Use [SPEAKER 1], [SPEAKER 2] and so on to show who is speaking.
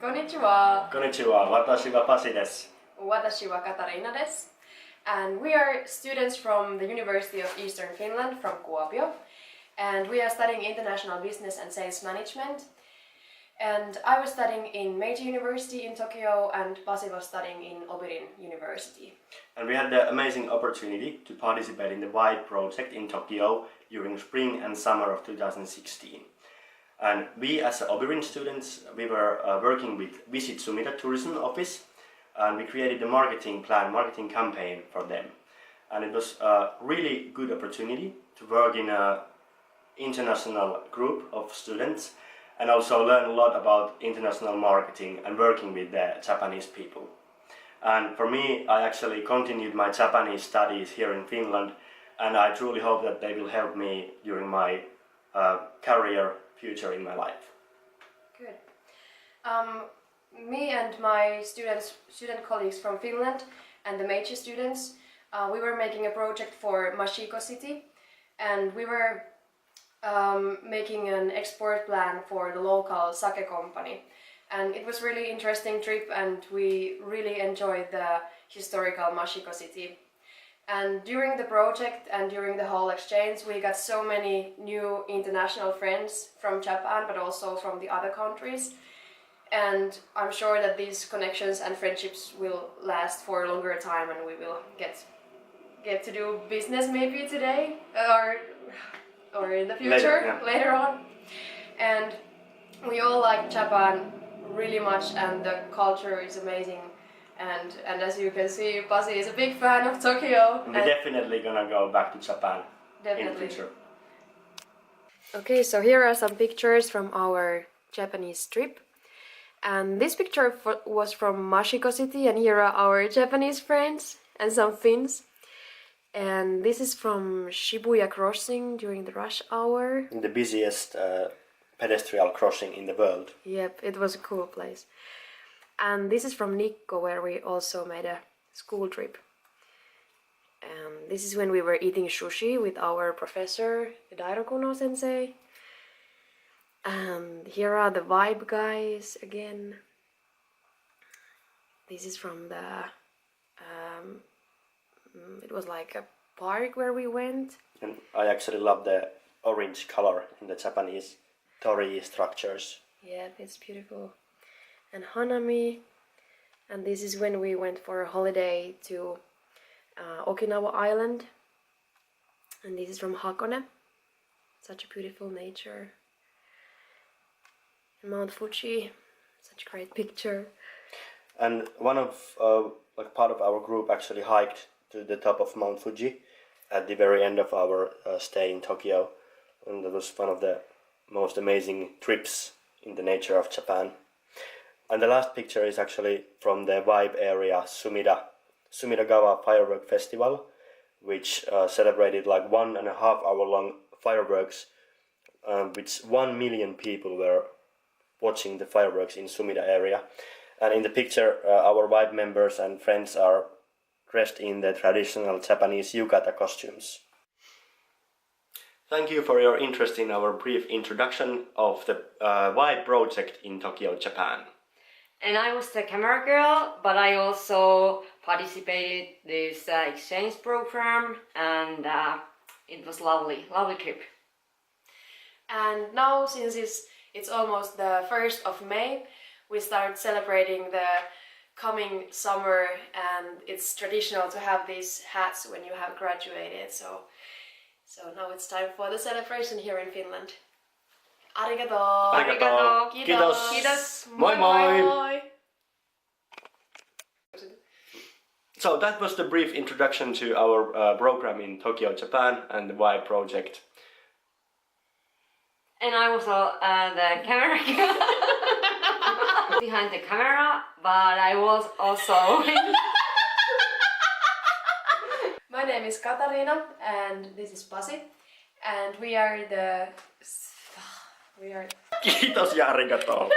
[SPEAKER 1] Konnichiwa.
[SPEAKER 2] Konnichiwa, watashi wa Pasi desu.
[SPEAKER 1] Watashi wa Katarina desu. And we are students from the University of Eastern Finland, from Kuopio. And we are studying International Business and Sales Management. And I was studying in Meiji University in Tokyo, and Pasi was studying in Obirin University.
[SPEAKER 2] And we had the amazing opportunity to participate in the WIDE project in Tokyo during spring and summer of 2016. And we as Obirin students, we were working with Visit Sumida Tourism Office, and we created a marketing campaign for them. And it was a really good opportunity to work in an international group of students and also learn a lot about international marketing and working with the Japanese people. And for me, I actually continued my Japanese studies here in Finland, and I truly hope that they will help me during my career future in my life.
[SPEAKER 1] Good. Me and my student colleagues from Finland and the Meiji students, we were making a project for Mashiko City, and we were making an export plan for the local sake company. And it was really interesting trip, and we really enjoyed the historical Mashiko City. And during the project and during the whole exchange, we got so many new international friends from Japan, but also from the other countries. And I'm sure that these connections and friendships will last for a longer time, and we will get to do business maybe today or in the future, later on. And we all like Japan really much, and the culture is amazing. And as you can see, Pasi is a big fan of Tokyo.
[SPEAKER 2] We're definitely gonna go back to Japan in the future.
[SPEAKER 1] Okay, so here are some pictures from our Japanese trip. And this picture was from Mashiko City, and here are our Japanese friends and some Finns. And this is from Shibuya Crossing during the rush hour.
[SPEAKER 2] The busiest pedestrian crossing in the world.
[SPEAKER 1] Yep, it was a cool place. And this is from Nikko, where we also made a school trip. And this is when we were eating sushi with our professor, Dairokuno sensei. And here are the vibe guys again. This is from the it was like a park where we went.
[SPEAKER 2] And I actually love the orange color in the Japanese torii structures.
[SPEAKER 1] Yeah, it's beautiful. And Hanami. And this is when we went for a holiday to Okinawa Island. And this is from Hakone. Such a beautiful nature. And Mount Fuji. Such a great picture.
[SPEAKER 2] And one of part of our group actually hiked to the top of Mount Fuji at the very end of our stay in Tokyo, and that was one of the most amazing trips in the nature of Japan. And the last picture is actually from the Vibe area Sumidagawa Firework Festival, which celebrated like 1.5 hour long fireworks, which 1 million people were watching the fireworks in Sumida area. And in the picture, our Vibe members and friends are dressed in the traditional Japanese yukata costumes. Thank you for your interest in our brief introduction of the WIDE project in Tokyo, Japan.
[SPEAKER 3] And I was the camera girl, but I also participated in this exchange program, and it was lovely trip.
[SPEAKER 1] And now, since it's almost the 1st of May, we start celebrating the coming summer, and it's traditional to have these hats when you have graduated. So now it's time for the celebration here in Finland. Arigato!
[SPEAKER 2] Arigato!
[SPEAKER 1] Kiitos!
[SPEAKER 3] Kiitos!
[SPEAKER 2] Moi moi! So that was the brief introduction to our program in Tokyo, Japan, and the WIDE project.
[SPEAKER 3] And I was the camera girl behind the camera, but I was also...
[SPEAKER 1] My name is Katarina, and this is Pasi, and we are
[SPEAKER 2] Kiitos ja arigato!